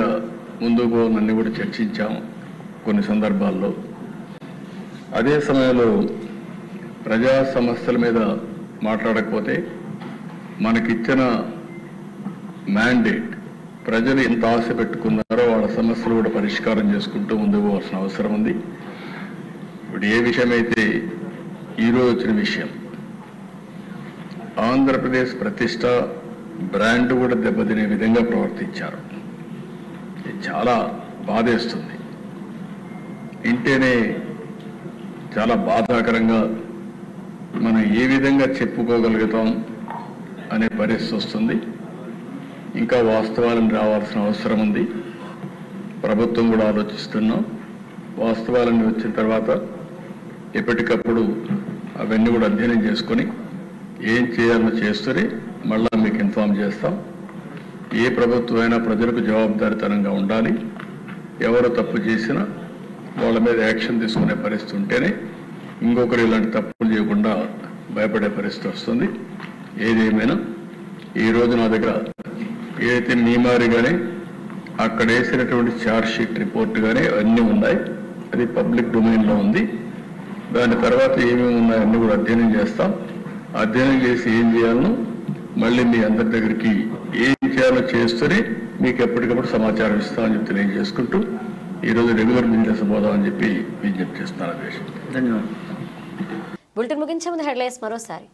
ముందుకు పోవాలని కూడా చర్చించాం కొన్ని సందర్భాల్లో. అదే సమయంలో ప్రజా సమస్యల మీద మాట్లాడకపోతే మనకిచ్చిన మ్యాండేట్ ప్రజలు ఎంత ఆశ పెట్టుకున్నారో వాళ్ళ సమస్యలు కూడా పరిష్కారం చేసుకుంటూ ముందుకు పోవాల్సిన అవసరం ఉంది. ఇప్పుడు ఏ విషయమైతే ఈరోజు వచ్చిన విషయం, ఆంధ్రప్రదేశ్ ప్రతిష్ట బ్రాండ్ కూడా దెబ్బతినే విధంగా ప్రవర్తించారు. ఇది చాలా బాధేస్తుంది. ఇంటేనే చాలా బాధాకరంగా మనం ఏ విధంగా చెప్పుకోగలుగుతాం అనే పరిస్థితి వస్తుంది. ఇంకా వాస్తవాలను రావాల్సిన అవసరం ఉంది. ప్రభుత్వం కూడా ఆలోచిస్తున్నాం. వాస్తవాలన్నీ వచ్చిన తర్వాత ఎప్పటికప్పుడు అవన్నీ కూడా అధ్యయనం చేసుకొని ఏం చేయాలో చేస్తూనే మళ్ళా మీకు ఇన్ఫార్మ్ చేస్తాం. ఏ ప్రభుత్వం అయినా ప్రజలకు జవాబుదారీతనంగా ఉండాలి. ఎవరు తప్పు చేసినా వాళ్ళ మీద యాక్షన్ తీసుకునే పరిస్థితి ఉంటేనే ఇంకొకరు ఇలాంటి తప్పులు చేయకుండా భయపడే పరిస్థితి వస్తుంది. ఏదేమైనా ఈరోజు నా దగ్గర ఏదైతే మీమారి కానీ అక్కడ వేసినటువంటి ఛార్జ్ షీట్ రిపోర్ట్ కానీ అన్నీ ఉన్నాయి. అది పబ్లిక్ డొమైన్లో ఉంది. దాని తర్వాత ఏమేమి ఉన్నాయో అన్నీ కూడా అధ్యయనం చేస్తాం. అధ్యయనం చేసి ఏం చేయాలనో మళ్ళీ మీ అందరి దగ్గరికి ఏం చేయాలో చేస్తూనే మీకు ఎప్పటికప్పుడు సమాచారం ఇస్తామని చెప్పి తెలియజేసుకుంటూ ఈరోజు రెగ్యులర్ బిజినెస్ పోదామని చెప్పి విజ్ఞప్తి చేస్తున్నాను. ధన్యవాదాలు. బులెటిన్ ముగించే ముందు హెడ్లైన్స్ మరోసారి.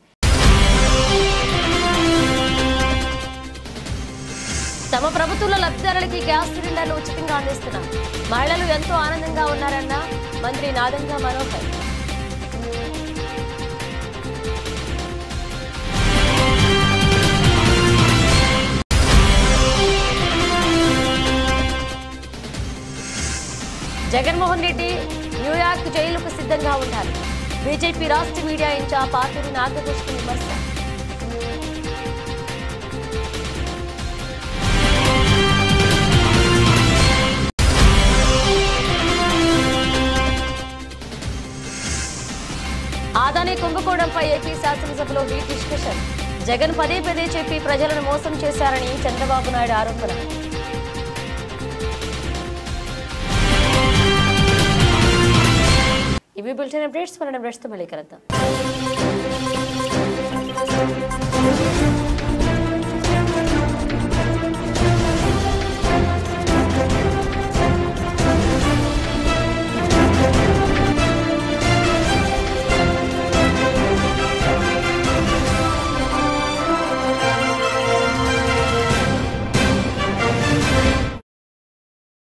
తమ ప్రభుత్వంలో లబ్ధిదారులకి గ్యాస్ సిలిండర్లు ఉచితంగా అందిస్తున్నారు. మహిళలు ఎంతో ఆనందంగా ఉన్నారన్న మంత్రి నాదెండ్ల మనోహర్. జగన్మోహన్ రెడ్డి న్యూయార్క్ జైలుకు సిద్ధంగా ఉన్నారు. బీజేపీ రాష్ట్ర మీడియా ఇన్ఛార్జ్ పాతూరి నాగభూషణ్ విమర్శ. ఆదాని కుంభకోణంపై ఏపీ శాసనసభలో హీట్ డిస్కషన్. జగన్ పదే పదే చెప్పి ప్రజలను మోసం చేశారని చంద్రబాబు నాయుడు ఆరోపణ. ఇవి బులెటిన్ అప్డేట్స్. మన అప్డేట్స్తో మళ్ళీ కలుద్దాం.